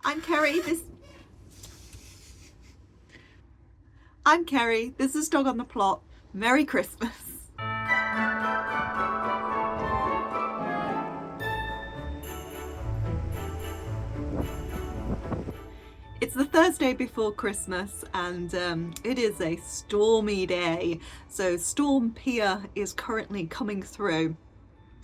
I'm Kerry. This is Dog on the Plot. Merry Christmas. It's the Thursday before Christmas and it is a stormy day. So Storm Pia is currently coming through,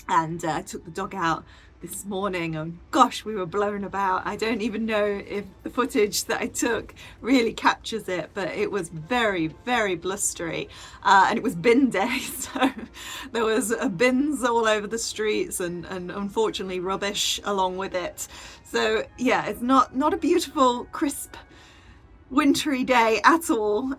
and I took the dog out this morning and gosh, we were blown about. I don't even know if the footage that I took really captures it, but it was very, very blustery, and it was bin day, so there was bins all over the streets and unfortunately rubbish along with it. So yeah, it's not a beautiful, crisp, wintry day at all.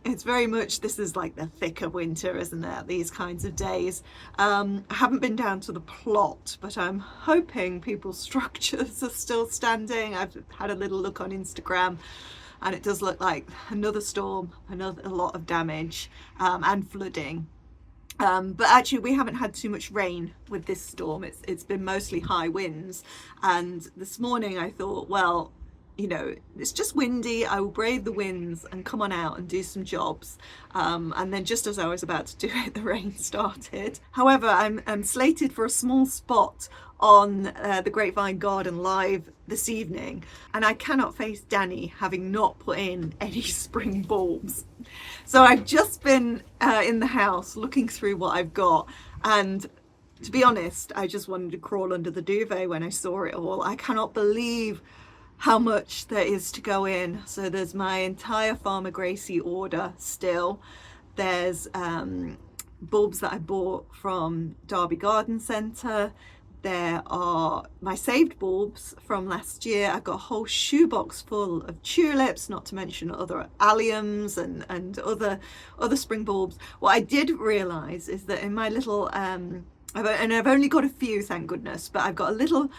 It's very much, this is like the thick of winter, isn't it? These kinds of days. I haven't been down to the plot, but I'm hoping people's structures are still standing. I've had a little look on Instagram and it does look like another storm, a lot of damage and flooding. But actually we haven't had too much rain with this storm. It's been mostly high winds, and this morning I thought, well, you know, it's just windy, I will brave the winds and come on out and do some jobs. And then just as I was about to do it, the rain started. However, I'm slated for a small spot on the Grapevine Garden Live this evening, and I cannot face Danny having not put in any spring bulbs. So I've just been in the house looking through what I've got, and to be honest, I just wanted to crawl under the duvet when I saw it all. I cannot believe how much there is to go in. So there's my entire Farmer Gracie order still. There's bulbs that I bought from Derby Garden Centre. There are my saved bulbs from last year. I've got a whole shoebox full of tulips, not to mention other alliums and other spring bulbs. What I did realise is that in my little, I've only got a few, thank goodness, but I've got a little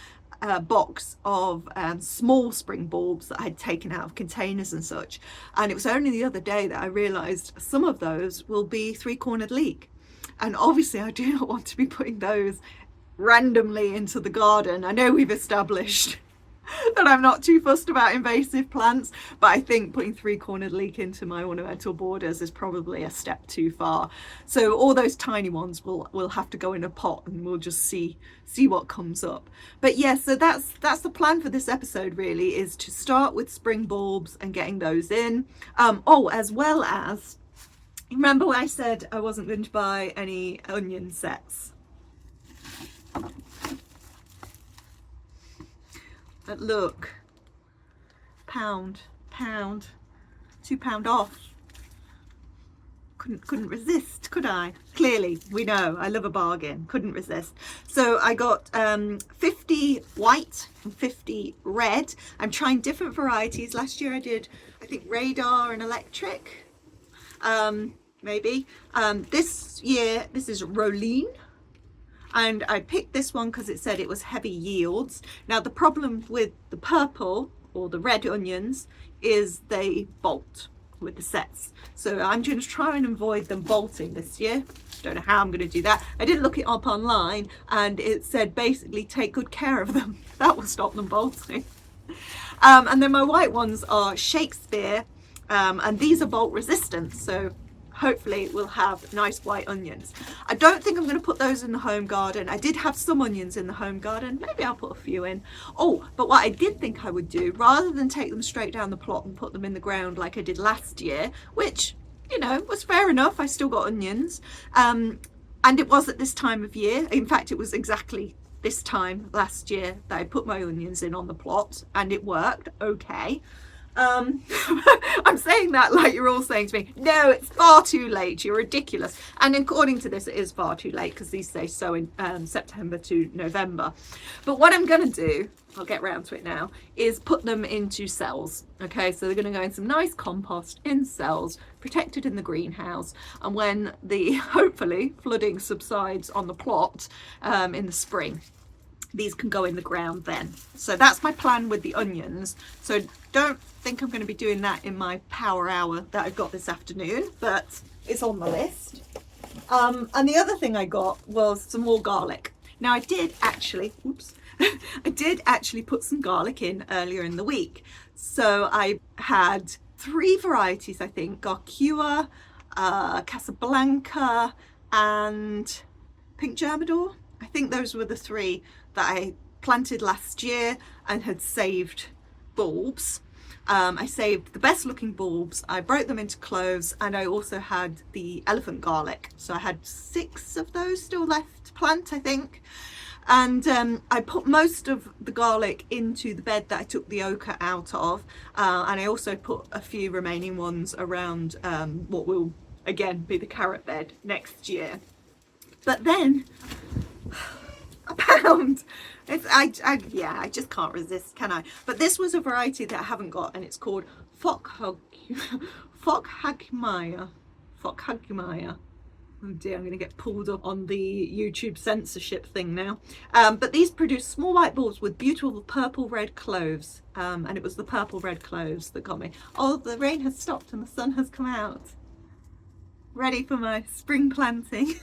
box of small spring bulbs that I'd taken out of containers and such, and it was only the other day that I realized some of those will be three-cornered leek, and obviously I do not want to be putting those randomly into the garden. I know we've established that I'm not too fussed about invasive plants, but I think putting three-cornered leek into my ornamental borders is probably a step too far. So all those tiny ones will have to go in a pot, and we'll just see what comes up. But yeah, so that's the plan for this episode, really, is to start with spring bulbs and getting those in. As well as, remember when I said I wasn't going to buy any onion sets? But look, £1, £2 off. Couldn't resist, could I? Clearly, we know I love a bargain. Couldn't resist. So I got 50 white and 50 red. I'm trying different varieties. Last year I did, I think, radar and electric, maybe. This year, this is Roline. And I picked this one because it said it was heavy yields. Now the problem with the purple or the red onions is they bolt with the sets. So I'm going to try and avoid them bolting this year. Don't know how I'm going to do that. I did look it up online and it said basically take good care of them. That will stop them bolting. And then my white ones are Shakespeare, and these are bolt resistant. So hopefully we'll have nice white onions. I don't think I'm going to put those in the home garden. I did have some onions in the home garden. Maybe I'll put a few in. Oh, but what I did think I would do, rather than take them straight down the plot and put them in the ground like I did last year, which, you know, was fair enough. I still got onions. And it was at this time of year. In fact, it was exactly this time last year that I put my onions in on the plot, and it worked okay. I'm saying that like you're all saying to me, no, it's far too late, you're ridiculous. And according to this, it is far too late because these say so in September to November. But what I'm going to do, I'll get round to it now, is put them into cells. Okay, so they're going to go in some nice compost in cells, protected in the greenhouse. And when the, hopefully, flooding subsides on the plot in the spring, these can go in the ground then. So that's my plan with the onions. So don't think I'm going to be doing that in my power hour that I've got this afternoon, but it's on the list. And the other thing I got was some more garlic. Now I did actually, I did actually put some garlic in earlier in the week. So I had 3 varieties, I think: Garcua, Casablanca, and Pink Germador. I think those were the 3 that I planted last year and had saved bulbs. I saved the best looking bulbs, I broke them into cloves, and I also had the elephant garlic. So I had 6 of those still left to plant, I think. And I put most of the garlic into the bed that I took the ochre out of, and I also put a few remaining ones around what will again be the carrot bed next year. But then I found, I just can't resist, can I? But this was a variety that I haven't got, and it's called Fockhagmaya. Oh dear, I'm going to get pulled up on the YouTube censorship thing now. But these produce small white bulbs with beautiful purple red cloves. And it was the purple red cloves that got me. Oh, the rain has stopped and the sun has come out. Ready for my spring planting.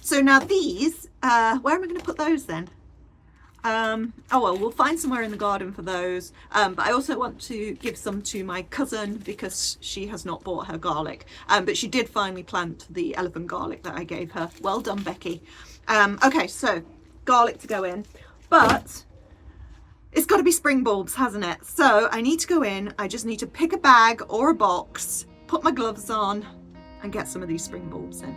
So now these, where am I going to put those then? Oh well, we'll find somewhere in the garden for those, but I also want to give some to my cousin because she has not bought her garlic, but she did finally plant the elephant garlic that I gave her. Well done, Becky. Okay, so garlic to go in, but it's got to be spring bulbs, hasn't it? So I need to go in, I just need to pick a bag or a box, put my gloves on and get some of these spring bulbs in.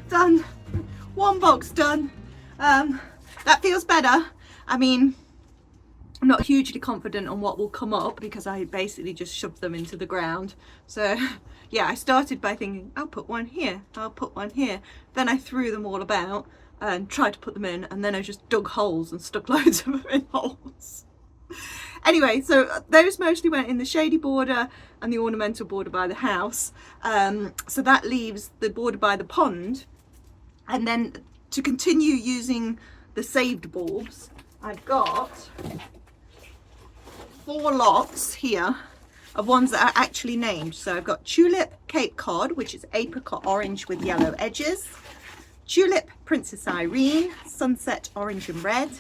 Done. One box done. That feels better. I mean, I'm not hugely confident on what will come up because I basically just shoved them into the ground. So yeah, I started by thinking I'll put one here, I'll put one here. Then I threw them all about and tried to put them in, and then I just dug holes and stuck loads of them in holes. Anyway, so those mostly went in the shady border and the ornamental border by the house. So that leaves the border by the pond. And then to continue using the saved bulbs, I've got 4 lots here of ones that are actually named. So I've got Tulip Cape Cod, which is apricot orange with yellow edges. Tulip Princess Irene, sunset orange and red.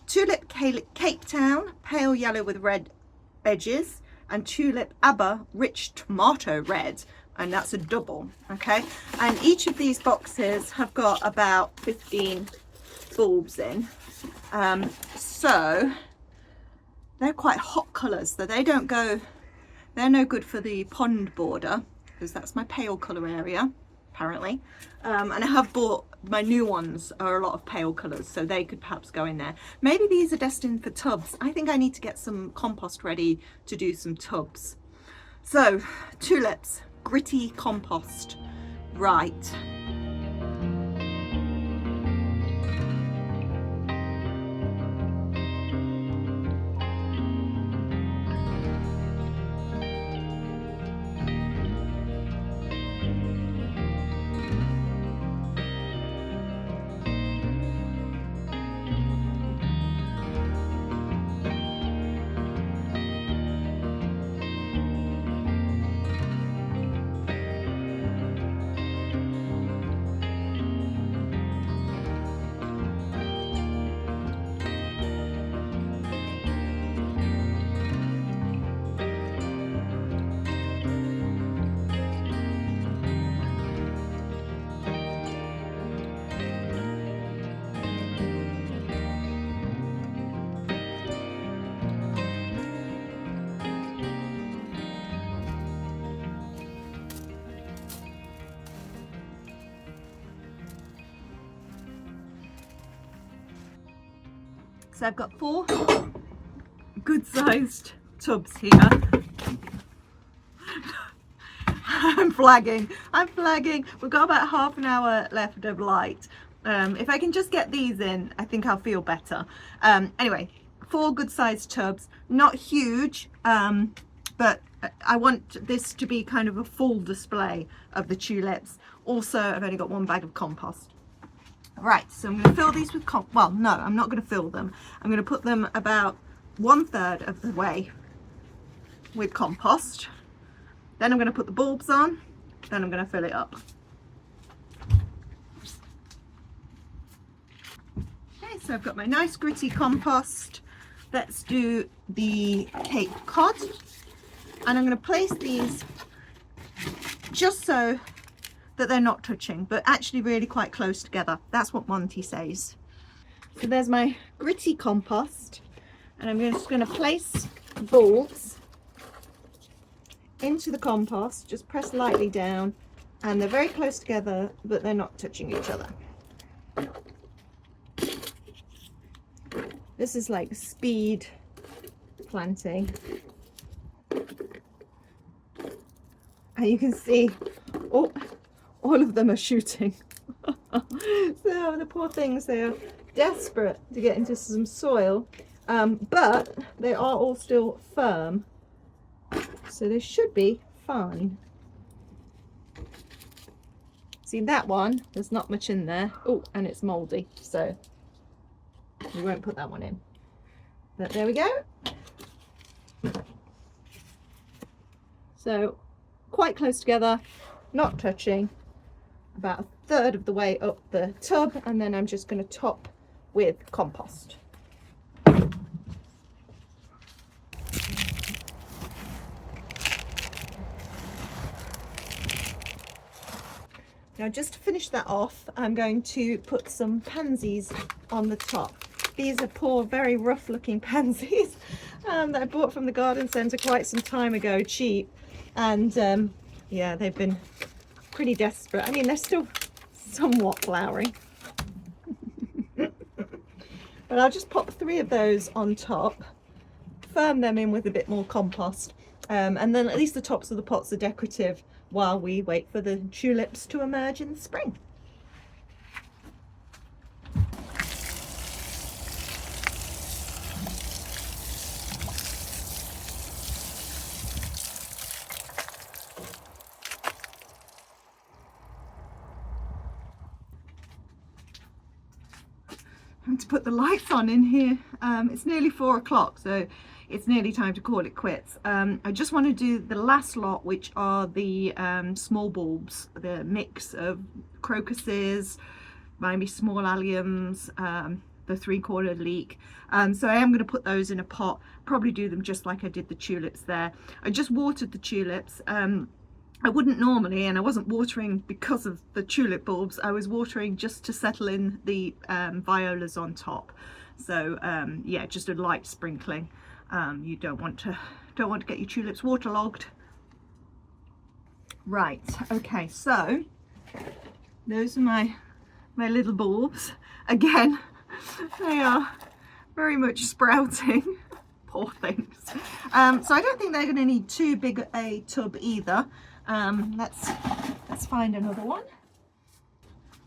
Tulip Cape Town, pale yellow with red edges. And Tulip Abba, rich tomato red. And that's a double, okay? And each of these boxes have got about 15 bulbs in. So they're quite hot colours, so they don't go, they're no good for the pond border because that's my pale colour area, apparently. And I have bought, my new ones are a lot of pale colours, so they could perhaps go in there. Maybe these are destined for tubs. I think I need to get some compost ready to do some tubs. So, tulips. Gritty compost, right. So I've got 4 good-sized tubs here. I'm flagging. We've got about half an hour left of light. If I can just get these in, I think I'll feel better. Anyway, 4 good-sized tubs, not huge, but I want this to be kind of a full display of the tulips. Also, I've only got 1 bag of compost. Right, so I'm going to fill these with well, no, I'm not going to fill them. I'm going to put them about 1/3 of the way with compost. Then I'm going to put the bulbs on. Then I'm going to fill it up. Okay, so I've got my nice gritty compost. Let's do the Cape Cod. And I'm going to place these just so that they're not touching, but actually really quite close together. That's what Monty says. So there's my gritty compost, and I'm just going to place the bulbs into the compost. Just press lightly down, and they're very close together, but they're not touching each other. This is like speed planting. And you can see, oh, all of them are shooting. So the poor things, they are desperate to get into some soil, but they are all still firm, so they should be fine. See, that one, there's not much in there. Oh, and it's mouldy, so we won't put that one in. But there we go. So quite close together, not touching, about 1/3 of the way up the tub, and then I'm just going to top with compost. Now, just to finish that off, I'm going to put some pansies on the top. These are poor, very rough looking pansies that I bought from the garden centre quite some time ago, cheap. And yeah, they've been pretty desperate. I mean, they're still somewhat flowering. But I'll just pop 3 of those on top, firm them in with a bit more compost, and then at least the tops of the pots are decorative while we wait for the tulips to emerge in the spring. To put the lights on in here. It's nearly 4 o'clock, so it's nearly time to call it quits. I just want to do the last lot, which are the small bulbs, the mix of crocuses, maybe small alliums, the 3/4 leek. So I am going to put those in a pot, probably do them just like I did the tulips there. I just watered the tulips. I wouldn't normally, and I wasn't watering because of the tulip bulbs. I was watering just to settle in the violas on top. So yeah, just a light sprinkling. You don't want to get your tulips waterlogged. Right. Okay. So those are my little bulbs. Again, they are very much sprouting. Poor things. So I don't think they're going to need too big a tub either. Let's find another one.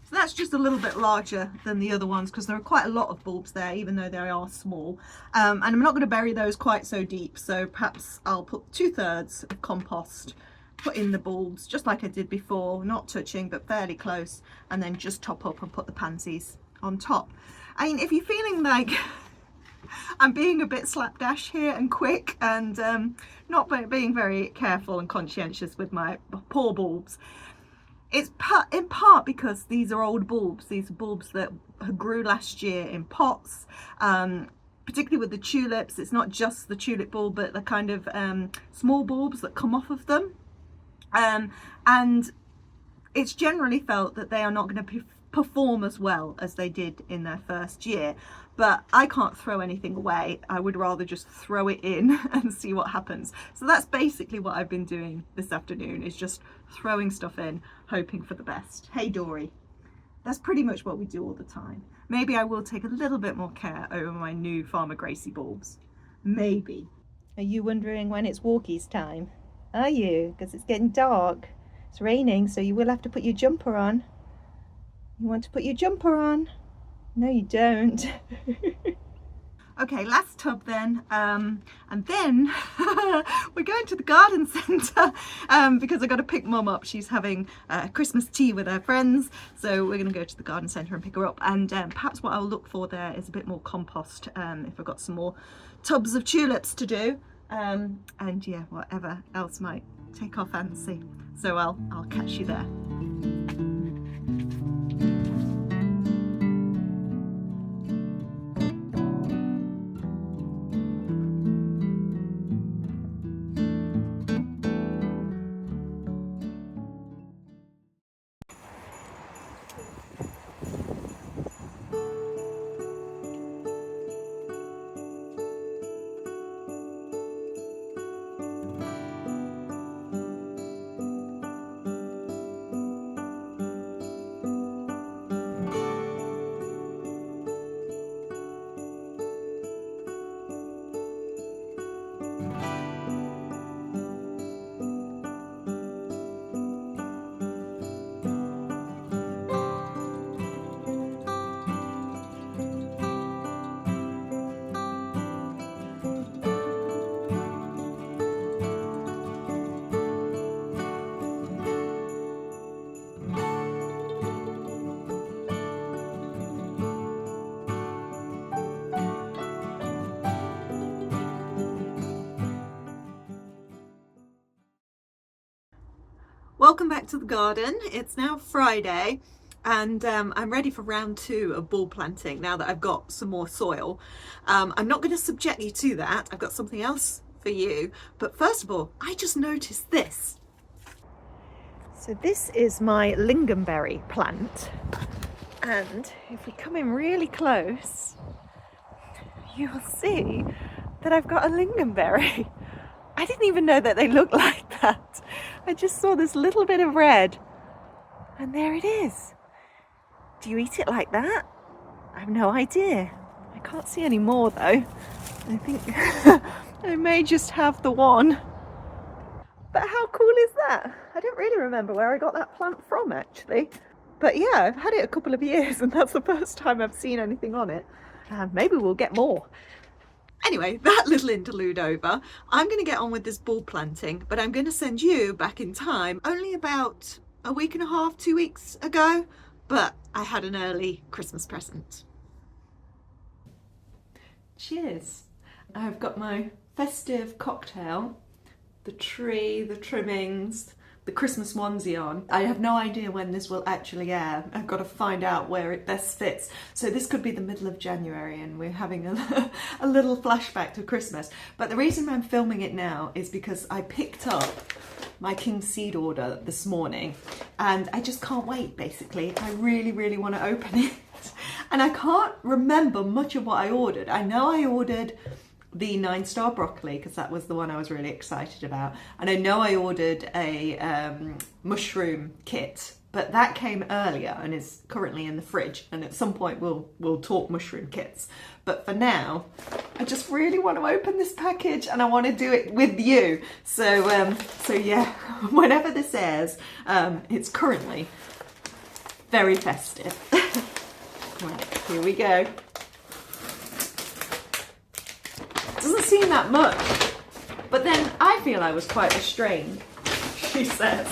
So that's just a little bit larger than the other ones because there are quite a lot of bulbs there, even though they are small. And I'm not going to bury those quite so deep, so perhaps I'll put 2/3 of compost, put in the bulbs just like I did before, not touching but fairly close, and then just top up and put the pansies on top. I mean, if you're feeling like I'm being a bit slapdash here and quick and not being very careful and conscientious with my poor bulbs, it's in part because these are old bulbs. These are bulbs that grew last year in pots, particularly with the tulips. It's not just the tulip bulb, but the kind of small bulbs that come off of them, and it's generally felt that they are not going to perform as well as they did in their first year. But I can't throw anything away. I would rather just throw it in and see what happens. So that's basically what I've been doing this afternoon, is just throwing stuff in, hoping for the best. Hey Dory. That's pretty much what we do all the time. Maybe I will take a little bit more care over my new Farmer Gracie bulbs. Maybe. Are you wondering when it's walkies time? Are you? Because it's getting dark. It's raining, so you will have to put your jumper on. You want to put your jumper on? No, you don't. Okay, last tub then, and then we're going to the garden centre because I've got to pick Mum up. She's having Christmas tea with her friends, so we're going to go to the garden centre and pick her up. And perhaps what I'll look for there is a bit more compost if I've got some more tubs of tulips to do, and yeah, whatever else might take our fancy. So I'll catch you there. Welcome back to the garden. It's now Friday and I'm ready for round 2 of bulb planting now that I've got some more soil. I'm not going to subject you to that. I've got something else for you. But first of all, I just noticed this. So this is my lingonberry plant. And if we come in really close, you'll see that I've got a lingonberry. I didn't even know that they looked like that. I just saw this little bit of red and there it is. Do you eat it like that? I have no idea. I can't see any more though. I think I may just have the one. But how cool is that? I don't really remember where I got that plant from actually. But yeah, I've had it a couple of years and that's the first time I've seen anything on it. Maybe we'll get more. Anyway, that little interlude over, I'm going to get on with this bulb planting, but I'm going to send you back in time only about a week and a half, 2 weeks ago, but I had an early Christmas present. Cheers. I've got my festive cocktail, the tree, the trimmings, the Christmas onesie on. I have no idea when this will actually air. I've got to find out where it best fits. So this could be the middle of January and we're having a little flashback to Christmas. But the reason I'm filming it now is because I picked up my King Seed order this morning and I just can't wait basically. I really, really want to open it. And I can't remember much of what I ordered. I know I ordered the 9-star broccoli because that was the one I was really excited about, and I know I ordered a mushroom kit, but that came earlier and is currently in the fridge, and at some point we'll talk mushroom kits. But for now I just really want to open this package and I want to do it with you. So yeah, whenever this airs, it's currently very festive. Right, here we go. Doesn't seem that much, but then I feel I was quite restrained, she says.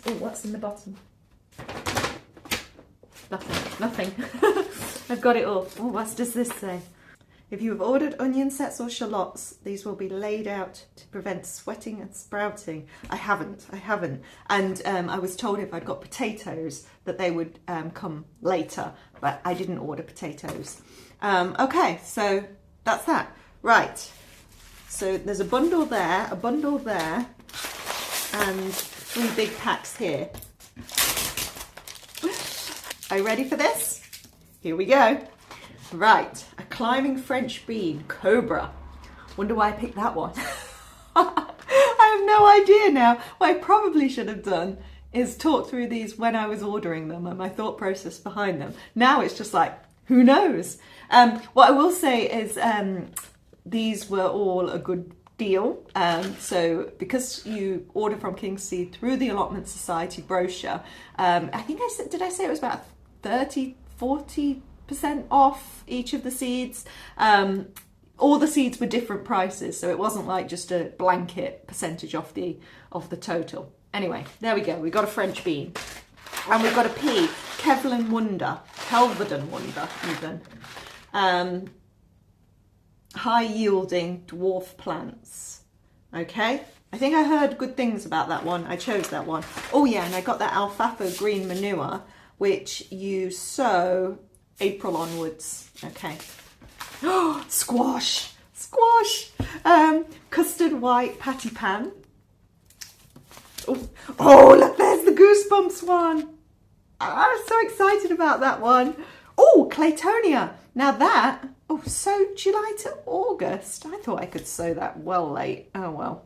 Oh, what's in the bottom? Nothing. I've got it all. Oh, what does this say? If you have ordered onion sets or shallots, these will be laid out to prevent sweating and sprouting. I haven't. And I was told if I'd got potatoes that they would come later, but I didn't order potatoes. Okay, so that's that. Right, so there's a bundle there, and 3 big packs here. Are you ready for this? Here we go. Right, a climbing French bean, Cobra. Wonder why I picked that one. I have no idea now. What I probably should have done is talk through these when I was ordering them and my thought process behind them. Now it's just like, who knows? What I will say is these were all a good deal. So because you order from King's Seed through the Allotment Society brochure, I think I said, did I say it was about 30–40% off each of the seeds? All the seeds were different prices, so it wasn't like just a blanket percentage off the total. Anyway, there we go. We got a French bean, and we've got a pea, Kelvedon Wonder, even. High yielding dwarf plants. Okay, I think I heard good things about that one. I chose that one. Oh yeah, and I got that alfalfa green manure, which you sow April onwards. Okay. Oh, squash. Custard white patty pan. Oh, look, there's the goosebumps one. I'm so excited about that one. Oh, Claytonia. Now that, so July to August. I thought I could sow that well late. Oh well.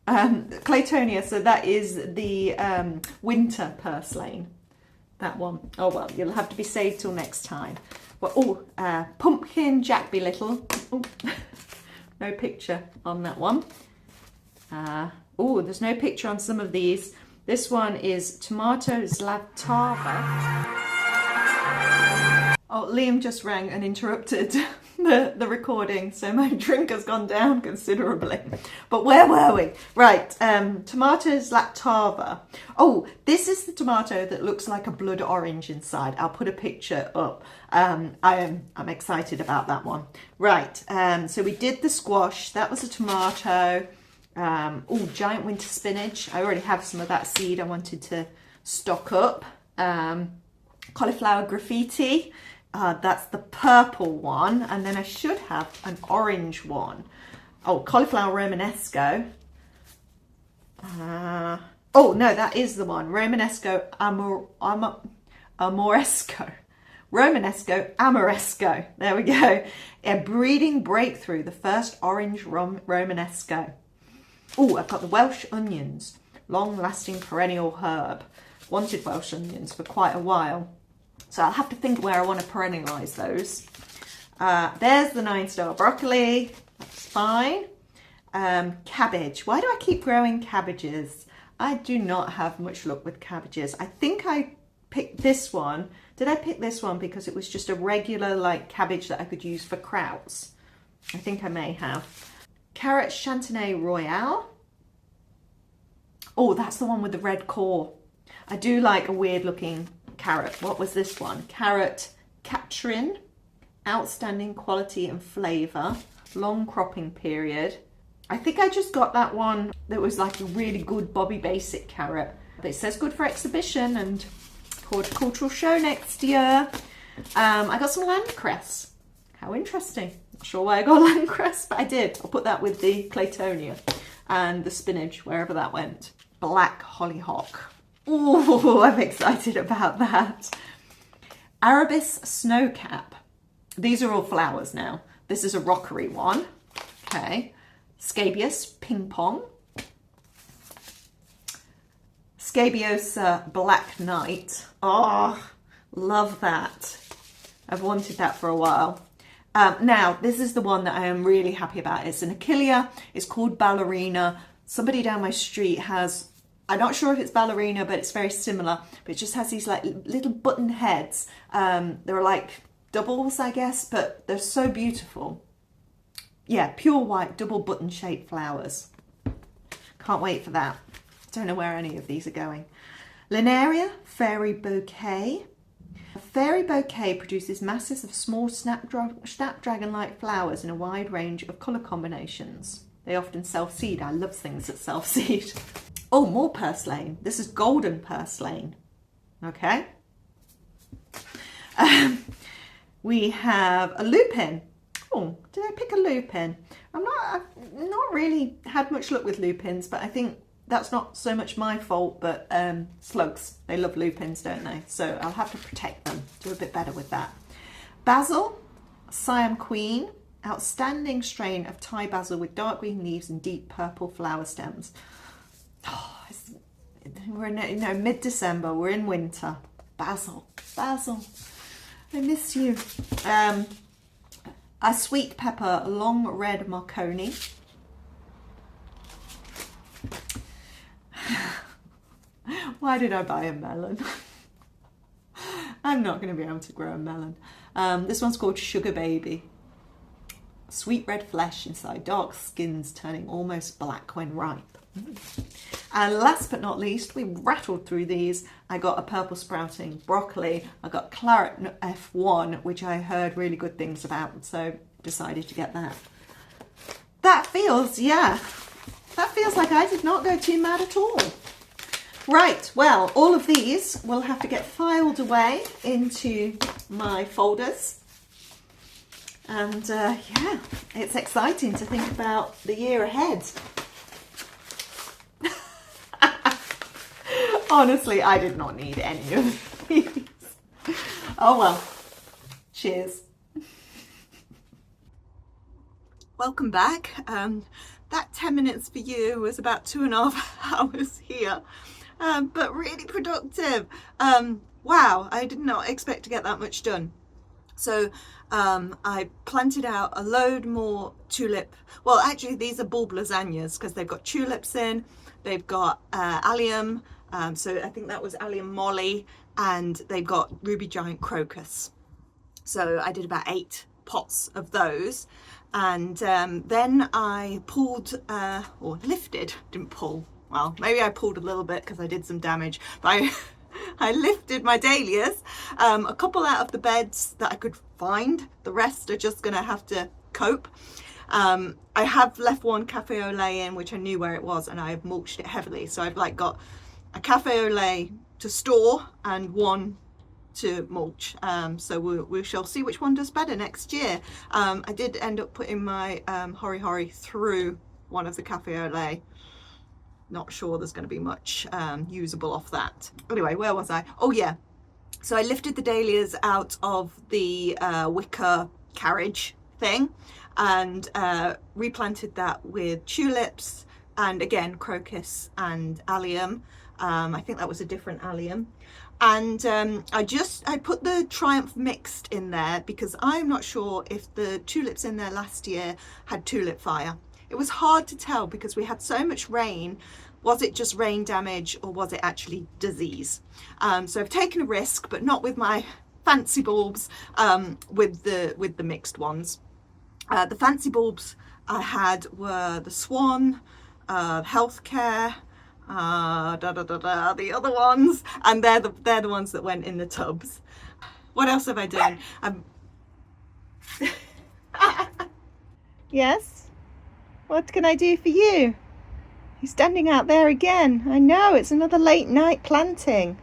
Claytonia, so that is the winter purslane. That one. Oh well, you'll have to be saved till next time. Well, pumpkin Jack Be Little. No picture on that one. There's no picture on some of these. This one is tomato zlatava. Oh, Liam just rang and interrupted the recording, so my drink has gone down considerably. But where were we? Right, tomato zlatava. Oh, this is the tomato that looks like a blood orange inside. I'll put a picture up. I'm excited about that one. Right, so we did the squash. That was a tomato. Giant winter spinach. I already have some of that seed. I wanted to stock up. Cauliflower graffiti. That's the purple one, and then I should have an orange one. Oh, cauliflower Romanesco. No, that is the one. Romanesco amoresco. Romanesco amoresco. There we go. A breeding breakthrough, the first orange Romanesco. Oh, I've got the Welsh onions, long-lasting perennial herb. Wanted Welsh onions for quite a while. So I'll have to think where I want to perennialise those. There's the 9-star broccoli. That's fine. Cabbage. Why do I keep growing cabbages? I do not have much luck with cabbages. I think I picked this one. Did I pick this one because it was just a regular like cabbage that I could use for krauts? I think I may have. Carrot Chantenay Royale. Oh, that's the one with the red core. I do like a weird looking carrot. What was this one? Carrot Catherine. Outstanding quality and flavour. Long cropping period. I think I just got that one that was like a really good Bobby Basic carrot. But it says good for exhibition and horticultural show next year. I got some landcress. How interesting. Not sure why I got landcress, but I did. I'll put that with the Claytonia and the spinach, wherever that went. Black hollyhock. Oh, I'm excited about that. Arabis snowcap. These are all flowers now. This is a rockery one. Okay. Scabious ping pong. Scabiosa black knight. Oh, love that. I've wanted that for a while. Now, this is the one that I am really happy about. It's an Achillea. It's called Ballerina. Somebody down my street has, I'm not sure if it's Ballerina, but it's very similar. But it just has these like little button heads. They're like doubles, I guess, but they're so beautiful. Yeah, pure white, double button shaped flowers. Can't wait for that. Don't know where any of these are going. Linaria Fairy Bouquet. A fairy bouquet produces masses of small snapdragon-like flowers in a wide range of colour combinations. They often self-seed. I love things that self-seed. Oh, more purslane. This is golden purslane. Okay. We have a lupin. Oh, did I pick a lupin? I've not really had much luck with lupins, but I think that's not so much my fault, but slugs, they love lupins, don't they? So I'll have to protect them, do a bit better with that. Basil, Siam Queen, outstanding strain of Thai basil with dark green leaves and deep purple flower stems. We're in, mid-December, we're in winter. Basil, I miss you. A sweet pepper, long red Marconi. Why did I buy a melon? I'm not going to be able to grow a melon. This one's called Sugar Baby. Sweet red flesh inside, dark skins turning almost black when ripe. And last but not least, we rattled through these. I got a purple sprouting broccoli. I got claret F1, which I heard really good things about, so decided to get that. That feels like I did not go too mad at all. Right, well, all of these will have to get filed away into my folders. And yeah, it's exciting to think about the year ahead. Honestly, I did not need any of these. Oh well, cheers. Welcome back. That 10 minutes for you was about 2.5 hours here, but really productive. Wow, I did not expect to get that much done. So I planted out a load more tulip. Well, actually, these are bulb lasagnes because they've got tulips in. They've got allium. So I think that was allium molly, and they've got ruby giant crocus. So I did about 8 pots of those. And then I pulled, or lifted, didn't pull. Well, maybe I pulled a little bit because I did some damage, but I lifted my dahlias, a couple out of the beds that I could find. The rest are just gonna have to cope. I have left one cafe au lait in, which I knew where it was, and I've mulched it heavily. So I've like got a cafe au lait to store and one to mulch. So we shall see which one does better next year. I did end up putting my hori through one of the cafe au lait. Not sure there's going to be much usable off that. Anyway, where was I? Oh yeah, so I lifted the dahlias out of the wicker carriage thing and replanted that with tulips and again crocus and allium. I think that was a different allium. And I put the Triumph mixed in there because I'm not sure if the tulips in there last year had tulip fire. It was hard to tell because we had so much rain. Was it just rain damage or was it actually disease? So I've taken a risk, but not with my fancy bulbs, with the mixed ones. The fancy bulbs I had were the Swan, Healthcare, the other ones, and they're the ones that went in the tubs. What else have I done? Yes? What can I do for you? You're standing out there again. I know, it's another late night planting.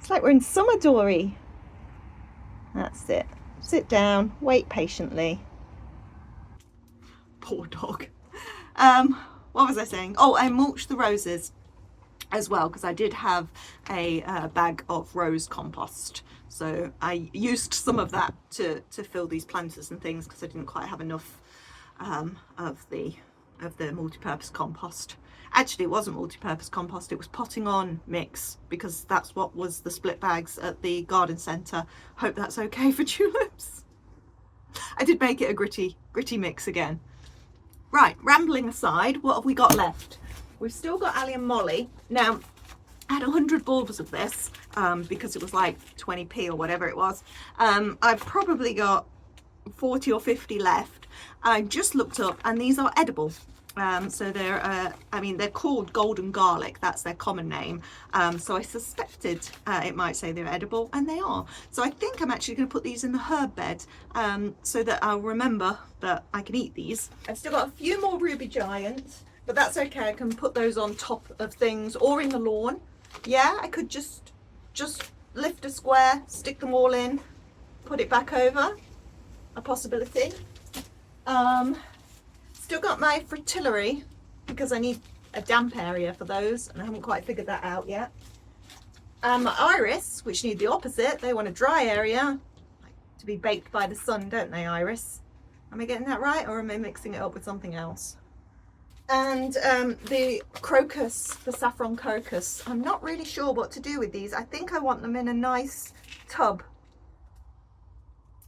It's like we're in summer, Dory. That's it. Sit down, wait patiently. Poor dog. What was I saying? Oh, I mulched the roses as well because I did have a bag of rose compost. So I used some of that to fill these planters and things because I didn't quite have enough of the multi-purpose compost. Actually, it wasn't multi-purpose compost, it was potting on mix because that's what was the split bags at the garden centre. Hope that's okay for tulips. I did make it a gritty mix again. Right, rambling aside, what have we got left? We've still got allium molly. Now, I had 100 bulbs of this because it was like 20p or whatever it was. I've probably got 40 or 50 left. I just looked up and these are edible. So they're, they're called golden garlic. That's their common name. So I suspected it might say they're edible, and they are. So I think I'm actually going to put these in the herb bed so that I'll remember that I can eat these. I've still got a few more ruby giants, but that's okay. I can put those on top of things or in the lawn. Yeah, I could just lift a square, stick them all in, put it back over. A possibility. Still got my fritillary because I need a damp area for those and I haven't quite figured that out yet. My iris, which need the opposite, they want a dry area, like to be baked by the sun, don't they, Iris? Am I getting that right, or am I mixing it up with something else? And the crocus, the saffron crocus, I'm not really sure what to do with these. I think I want them in a nice tub,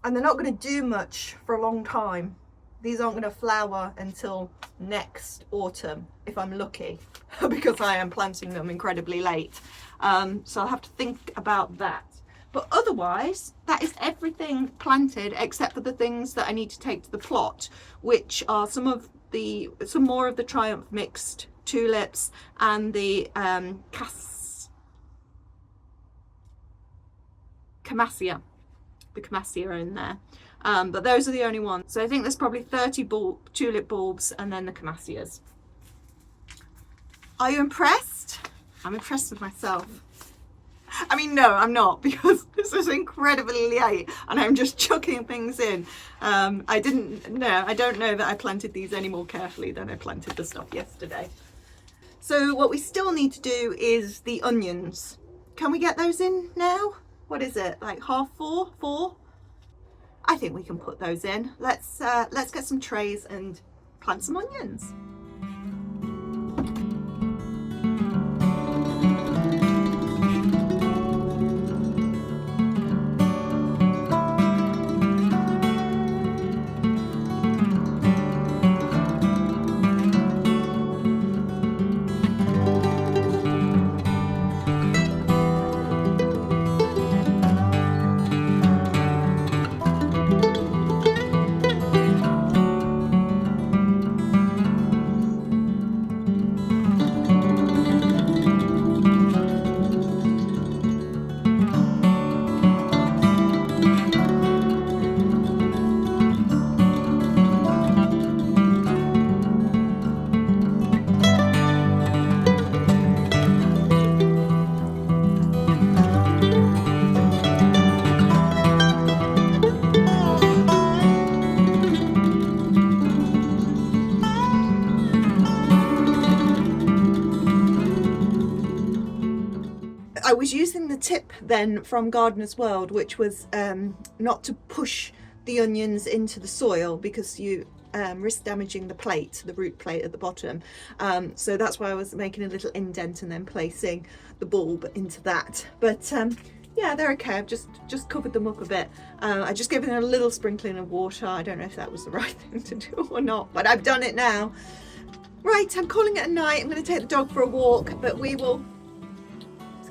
and they're not going to do much for a long time. These aren't going to flower until next autumn if I'm lucky, because I am planting them incredibly late. So I'll have to think about that. But otherwise, that is everything planted except for the things that I need to take to the plot, which are some more of the Triumph mixed tulips and the camassia. The camassia are in there. But those are the only ones. So I think there's probably 30 tulip bulbs and then the camassias. Are you impressed? I'm impressed with myself. I mean, no, I'm not, because this is incredibly late and I'm just chucking things in. I don't know that I planted these any more carefully than I planted the stuff yesterday. So what we still need to do is the onions. Can we get those in now? What is it, like 4:30? 4? I think we can put those in. Let's get some trays and plant some onions. I was using the tip then from Gardener's World, which was not to push the onions into the soil because you risk damaging the plate, the root plate at the bottom. So that's why I was making a little indent and then placing the bulb into that. But yeah, they're okay. I've just covered them up a bit. I just gave them a little sprinkling of water. I don't know if that was the right thing to do or not, but I've done it now. Right, I'm calling it a night. I'm going to take the dog for a walk, but we will...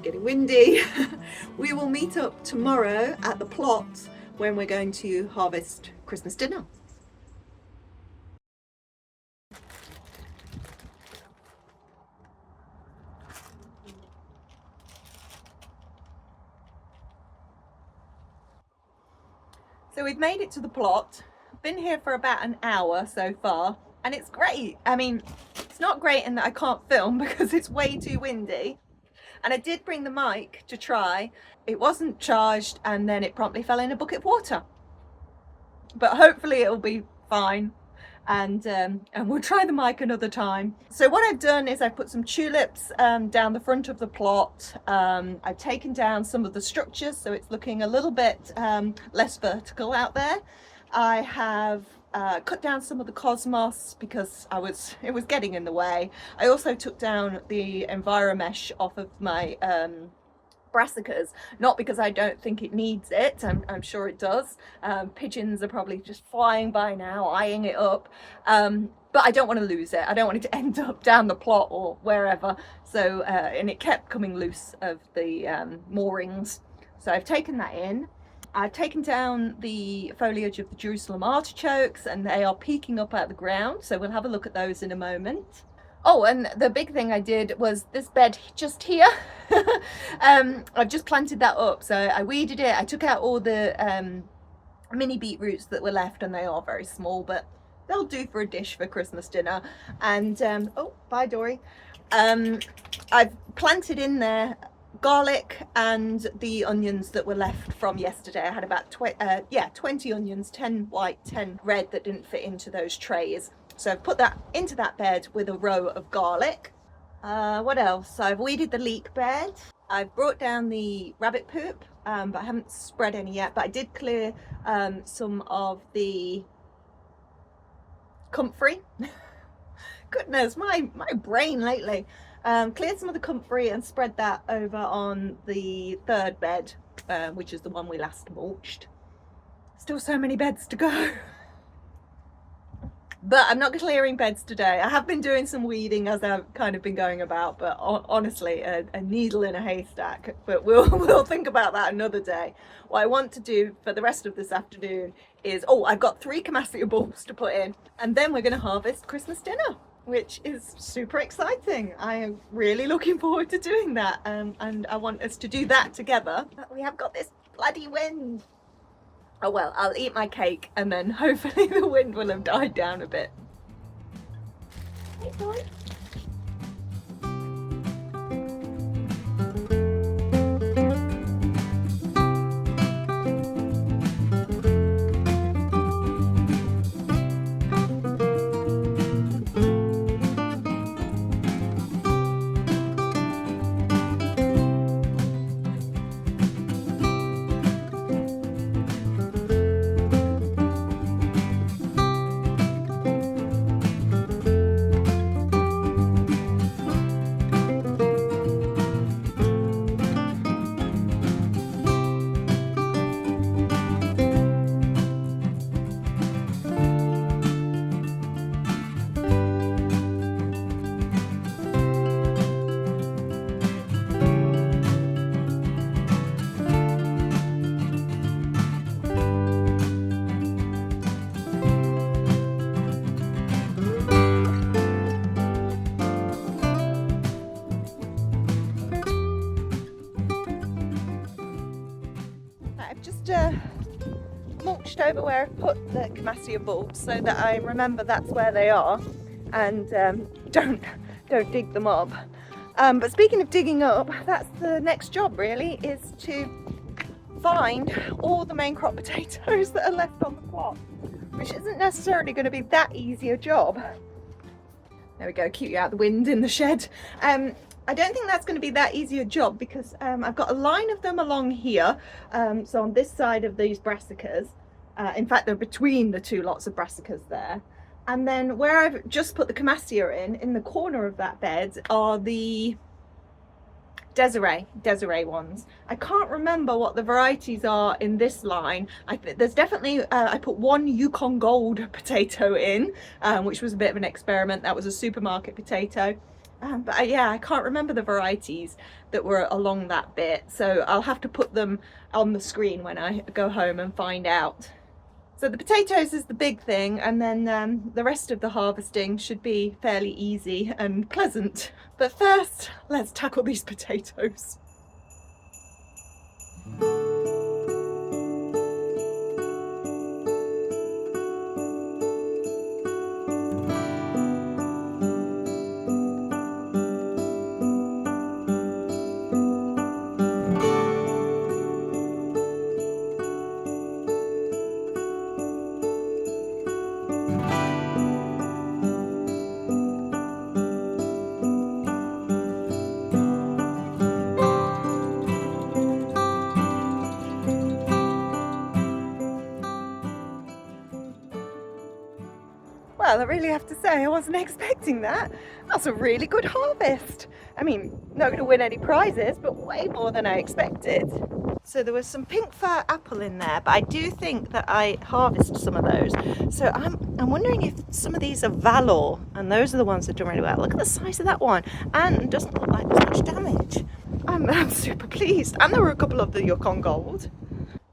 getting windy. We will meet up tomorrow at the plot when we're going to harvest Christmas dinner. So we've made it to the plot. Been here for about an hour so far, and it's great. I mean, it's not great in that I can't film because it's way too windy. And I did bring the mic to try. It wasn't charged and then it promptly fell in a bucket of water. But hopefully it'll be fine, and we'll try the mic another time. So what I've done is I've put some tulips down the front of the plot. I've taken down some of the structures so it's looking a little bit less vertical out there. I have cut down some of the cosmos because it was getting in the way. I also took down the enviromesh off of my brassicas, not because I don't think it needs it. I'm sure it does. Pigeons are probably just flying by now, eyeing it up. But I don't want to lose it. I don't want it to end up down the plot or wherever. So, and it kept coming loose of the moorings. So I've taken that in. I've taken down the foliage of the Jerusalem artichokes and they are peeking up out of the ground. So we'll have a look at those in a moment. Oh, and the big thing I did was this bed just here. I've just planted that up. So I weeded it. I took out all the mini beetroots that were left, and they are very small, but they'll do for a dish for Christmas dinner. And, oh, bye Dory. I've planted in there garlic and the onions that were left from yesterday. I had about 20 onions, 10 white, 10 red that didn't fit into those trays. So I've put that into that bed with a row of garlic. What else? I've weeded the leek bed. I've brought down the rabbit poop, but I haven't spread any yet. But I did clear some of the comfrey. Goodness, my brain lately. Cleared some of the comfrey and spread that over on the third bed, which is the one we last mulched. Still so many beds to go. But I'm not clearing beds today. I have been doing some weeding as I've kind of been going about, but honestly, a needle in a haystack. But we'll think about that another day. What I want to do for the rest of this afternoon is, I've got 3 camassia bulbs to put in, and then we're going to harvest Christmas dinner, which is super exciting. I am really looking forward to doing that, and I want us to do that together. But we have got this bloody wind. Oh well, I'll eat my cake and then hopefully the wind will have died down a bit. Hey, boy. Mulched over where I've put the camassia bulbs so that I remember that's where they are, and don't dig them up. But speaking of digging up, that's the next job really, is to find all the main crop potatoes that are left on the plot, which isn't necessarily going to be that easy a job. There we go, keep you out the wind in the shed. I don't think that's going to be that easy a job because I've got a line of them along here, so on this side of these brassicas. In fact, they're between the 2 lots of brassicas there. And then where I've just put the camassia in the corner of that bed, are the Desiree ones. I can't remember what the varieties are in this line. There's definitely, I put 1 Yukon Gold potato in, which was a bit of an experiment. That was a supermarket potato. But yeah, I can't remember the varieties that were along that bit, so I'll have to put them on the screen when I go home and find out. So the potatoes is the big thing, and then the rest of the harvesting should be fairly easy and pleasant. But first, let's tackle these potatoes. Well, I really have to say I wasn't expecting that. That's a really good harvest. I mean, not going to win any prizes, but way more than I expected. So there was some pink fir apple in there, but I do think that I harvested some of those. So I'm wondering if some of these are Valor, and those are the ones that do really well. Look at the size of that one, and doesn't look like there's much damage. I'm super pleased. And there were a couple of the Yukon Gold.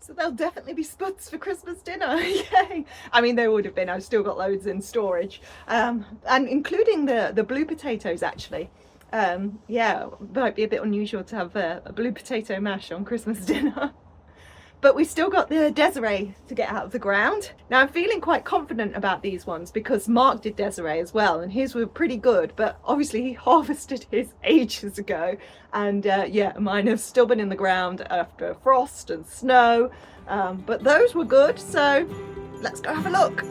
So they'll definitely be spuds for Christmas dinner. Yay! I mean, they would have been. I've still got loads in storage, and including the blue potatoes actually. Yeah, might be a bit unusual to have a blue potato mash on Christmas dinner. But we still got the Desiree to get out of the ground. Now I'm feeling quite confident about these ones because Mark did Desiree as well, and his were pretty good, but obviously he harvested his ages ago, and yeah, mine have still been in the ground after frost and snow, but those were good, so let's go have a look.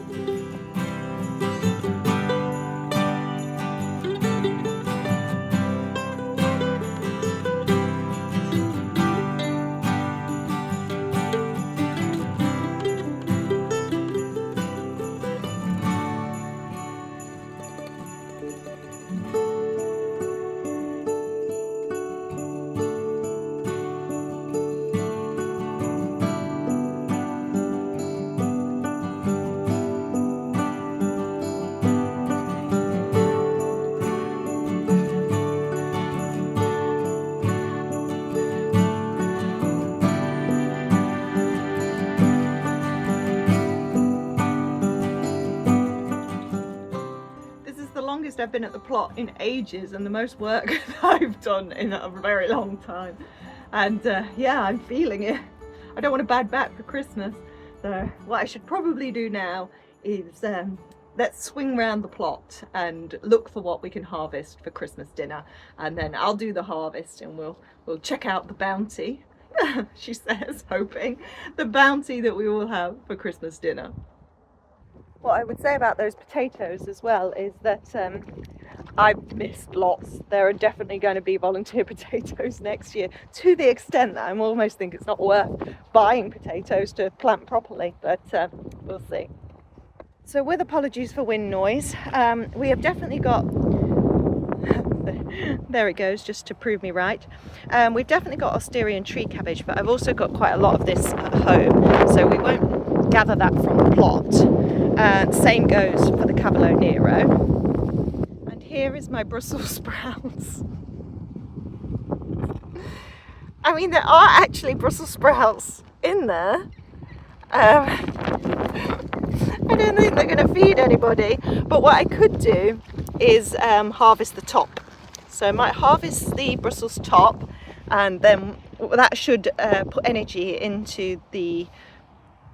hardest I've been at the plot in ages and the most work I've done in a very long time. And yeah, I'm feeling it. I don't want a bad back for Christmas. So what I should probably do now is let's swing round the plot and look for what we can harvest for Christmas dinner, and then I'll do the harvest and we'll check out the bounty, she says, hoping, the bounty that we will have for Christmas dinner. What I would say about those potatoes as well is that I've missed lots. There are definitely going to be volunteer potatoes next year, to the extent that I almost think it's not worth buying potatoes to plant properly, but we'll see. So with apologies for wind noise, we have definitely got, there it goes, just to prove me right. We've definitely got Austerian tree cabbage, but I've also got quite a lot of this at home, so we won't gather that from the plot. Same goes for the Cavolo Nero. And here is my Brussels sprouts. I mean, there are actually Brussels sprouts in there. I don't think they're going to feed anybody, but what I could do is harvest the top. So I might harvest the Brussels top, and then that should put energy into the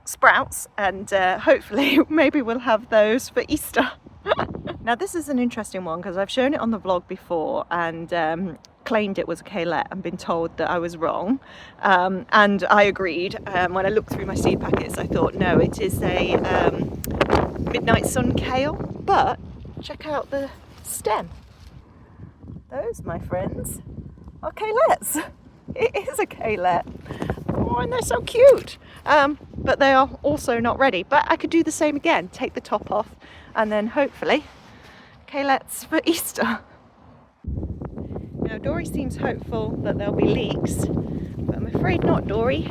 sprouts, and hopefully maybe we'll have those for Easter. Now this is an interesting one because I've shown it on the vlog before and claimed it was a calet and been told that I was wrong, and I agreed. When I looked through my seed packets I thought no, it is a midnight sun kale, but check out the stem. Those, my friends, are calets. It is a calet. Oh, and they're so cute, but they are also not ready. But I could do the same again, take the top off, and then hopefully calets for Easter. Now Dory seems hopeful that there'll be leeks, but I'm afraid not, Dory.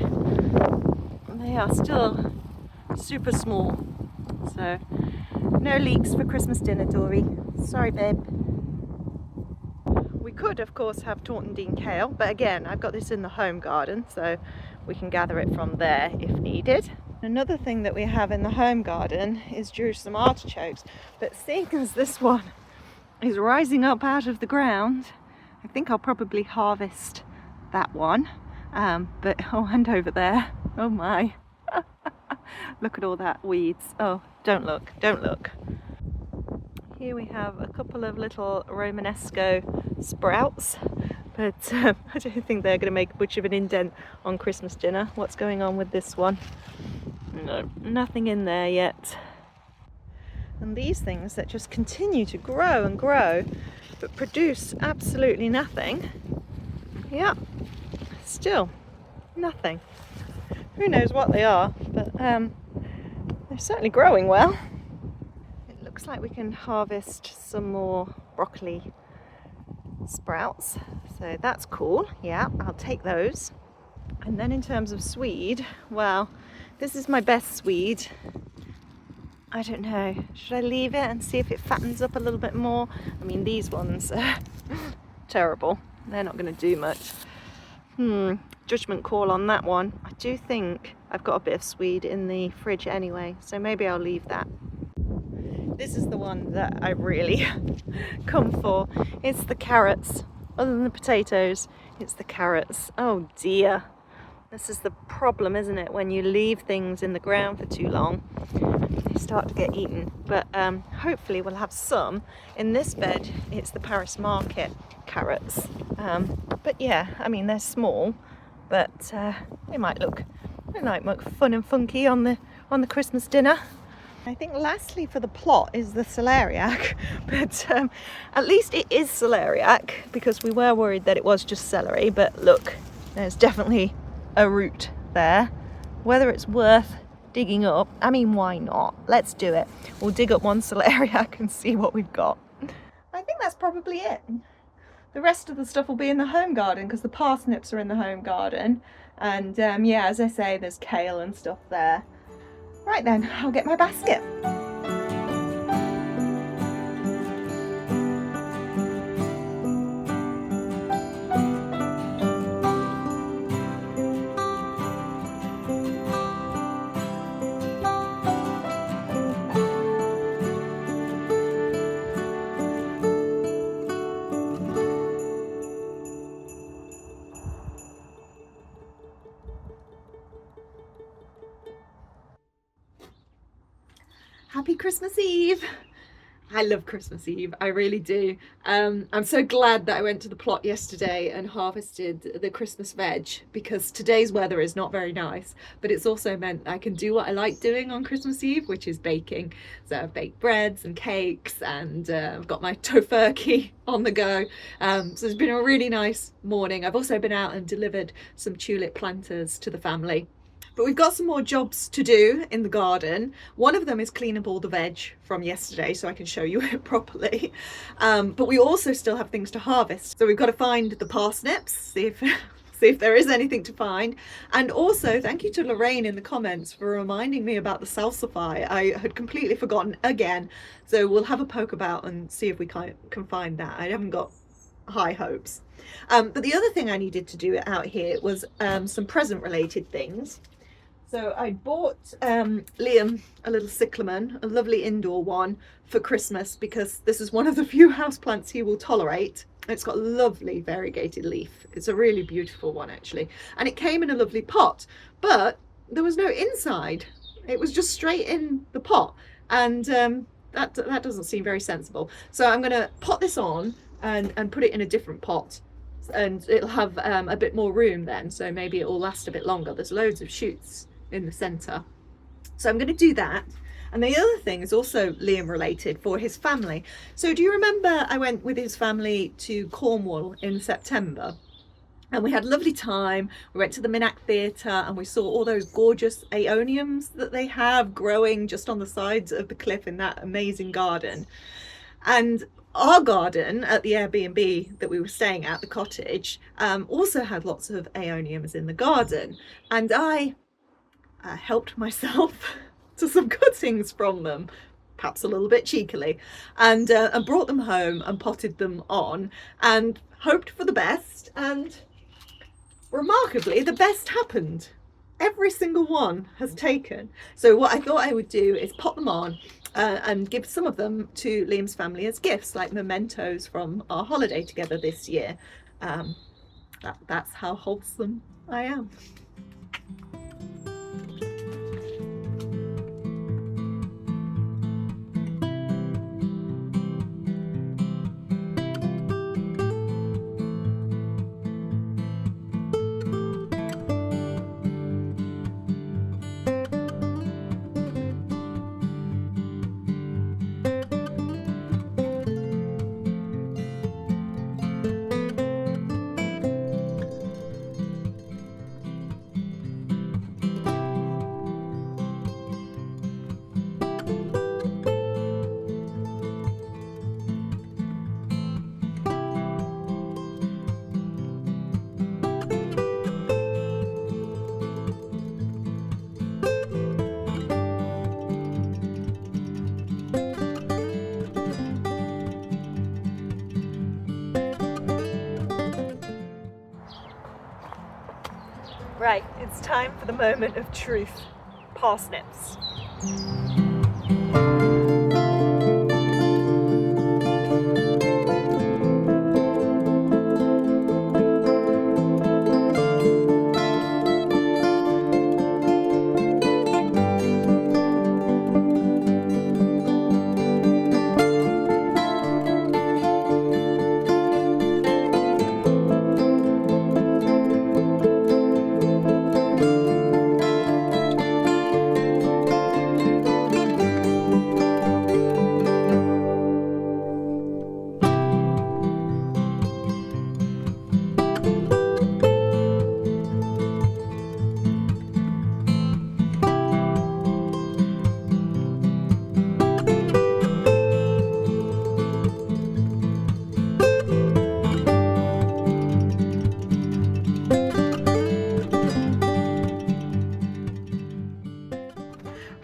They are still super small, so no leeks for Christmas dinner, Dory. Sorry, babe. We could of course have Tortondine kale, but again I've got this in the home garden, so we can gather it from there if needed. Another thing that we have in the home garden is Jerusalem artichokes, but seeing as this one is rising up out of the ground, I think I'll probably harvest that one. But oh, and over there, oh my, look at all that weeds. Oh, don't look, don't look. Here we have a couple of little Romanesco sprouts, but I don't think they're going to make much of an indent on Christmas dinner. What's going on with this one? No, nothing in there yet. And these things that just continue to grow and grow, but produce absolutely nothing. Yeah, still nothing. Who knows what they are, but they're certainly growing well. It looks like we can harvest some more broccoli sprouts, so that's cool. Yeah, I'll take those. And then in terms of swede, well, this is my best swede. I don't know, should I leave it and see if it fattens up a little bit more? I mean, these ones are terrible. They're not going to do much. Judgment call on that one. I do think I've got a bit of swede in the fridge anyway, so maybe I'll leave that. This is the one that I really come for. It's the carrots. Other than the potatoes, it's the carrots. Oh dear. This is the problem, isn't it? When you leave things in the ground for too long, they start to get eaten. But hopefully we'll have some. In this bed, it's the Paris Market carrots. But yeah, I mean, they're small, but they might look fun and funky on the Christmas dinner. I think lastly for the plot is the celeriac, but at least it is celeriac, because we were worried that it was just celery. But look, there's definitely a root there. Whether it's worth digging up, I mean, why not? Let's do it. We'll dig up one celeriac and see what we've got. I think that's probably it. The rest of the stuff will be in the home garden because the parsnips are in the home garden, and yeah, as I say, there's kale and stuff there. Right then, I'll get my basket. Happy Christmas Eve. I love Christmas Eve, I really do. I'm so glad that I went to the plot yesterday and harvested the Christmas veg, because today's weather is not very nice, but it's also meant I can do what I like doing on Christmas Eve, which is baking. So I've baked breads and cakes, and I've got my tofurkey on the go. So it's been a really nice morning. I've also been out and delivered some tulip planters to the family. But we've got some more jobs to do in the garden. One of them is clean up all the veg from yesterday so I can show you it properly. But we also still have things to harvest. So we've got to find the parsnips, see if there is anything to find. And also thank you to Lorraine in the comments for reminding me about the salsify. I had completely forgotten again. So we'll have a poke about and see if we can find that. I haven't got high hopes. But the other thing I needed to do out here was some present related things. So I bought Liam a little cyclamen, a lovely indoor one for Christmas, because this is one of the few houseplants he will tolerate. It's got a lovely variegated leaf. It's a really beautiful one actually. And it came in a lovely pot, but there was no inside. It was just straight in the pot. And that doesn't seem very sensible. So I'm going to pot this on and put it in a different pot. And it'll have a bit more room then. So maybe it will last a bit longer. There's loads of shoots in the center, so I'm going to do that. And the other thing is also Liam related, for his family. So do you remember I went with his family to Cornwall in September and we had a lovely time? We went to the Minack Theatre and we saw all those gorgeous aeoniums that they have growing just on the sides of the cliff in that amazing garden. And our garden at the Airbnb that we were staying at, the cottage, also had lots of aeoniums in the garden, and I helped myself to some cuttings from them, perhaps a little bit cheekily, and brought them home and potted them on and hoped for the best, and remarkably the best happened. Every single one has taken. So what I thought I would do is pot them on and give some of them to Liam's family as gifts, like mementos from our holiday together this year. That's how wholesome I am. Right, it's time for the moment of truth. Parsnips.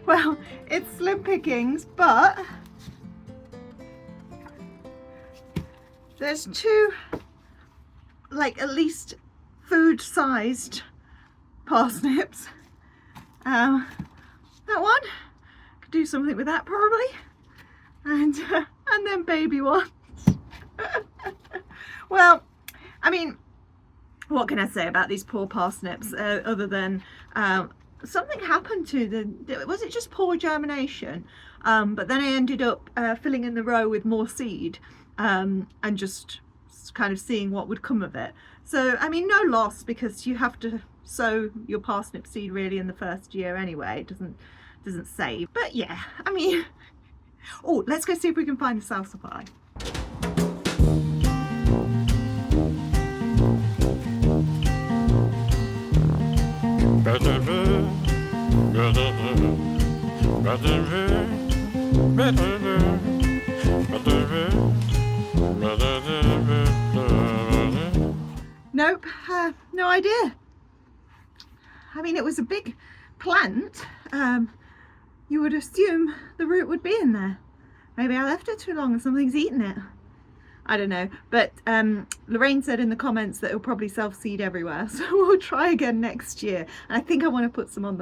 Well, it's slim pickings, but there's two, like, at least food-sized parsnips. That one, could do something with that probably, and then baby ones. Well, I mean, what can I say about these poor parsnips other than something happened to was it just poor germination? But then I ended up filling in the row with more seed, and just kind of seeing what would come of it. So I mean, no loss, because you have to sow your parsnip seed really in the first year anyway. It doesn't save. But yeah, I mean, oh, let's go see if we can find the salsa pie. Nope, no idea. I mean, it was a big plant. You would assume the root would be in there. Maybe I left it too long and something's eaten it. I don't know, but Lorraine said in the comments that it'll probably self-seed everywhere, so we'll try again next year. And I think I want to put some on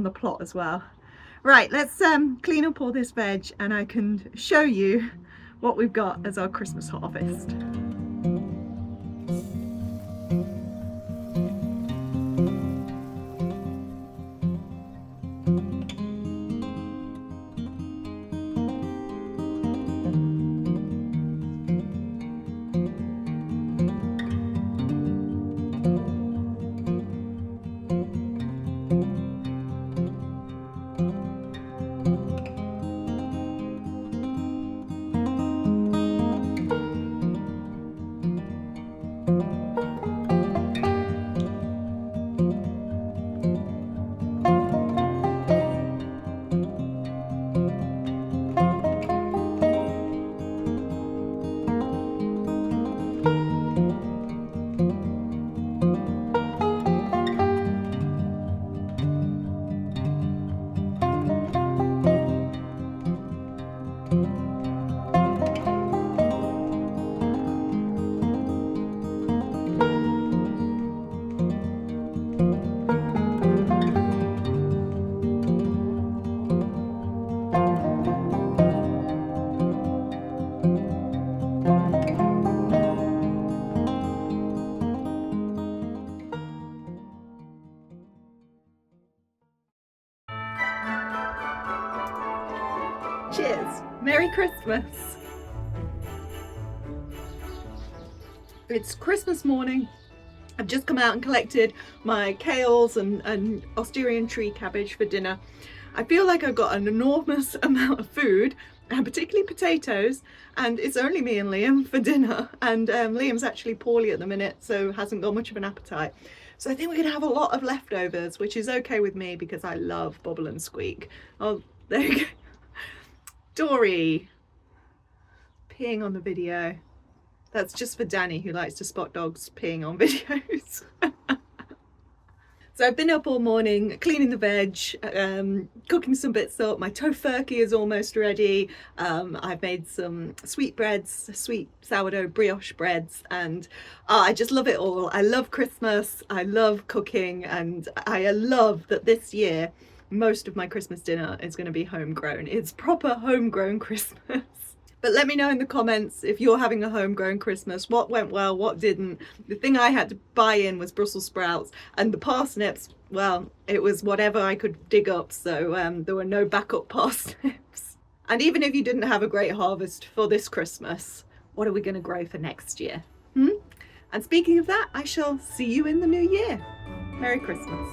the plot as well. Right, let's clean up all this veg and I can show you what we've got as our Christmas harvest. Cheers! Merry Christmas! It's Christmas morning. I've just come out and collected my kales and Australian tree cabbage for dinner. I feel like I've got an enormous amount of food, and particularly potatoes, and it's only me and Liam for dinner, and Liam's actually poorly at the minute, so hasn't got much of an appetite. So I think we're gonna have a lot of leftovers, which is okay with me because I love bubble and squeak. Oh, there you go. Dory peeing on the video. That's just for Danny, who likes to spot dogs peeing on videos. So I've been up all morning cleaning the veg, cooking some bits up. My tofurkey is almost ready. I've made some sweet breads, sweet sourdough brioche breads, and I just love it all. I love Christmas, I love cooking, and I love that this year most of my Christmas dinner is going to be homegrown. It's proper homegrown Christmas. But let me know in the comments if you're having a homegrown Christmas, what went well, what didn't. The thing I had to buy in was Brussels sprouts, and the parsnips, well, it was whatever I could dig up, so there were no backup parsnips. And even if you didn't have a great harvest for this Christmas, what are we going to grow for next year? And speaking of that, I shall see you in the new year. Merry Christmas.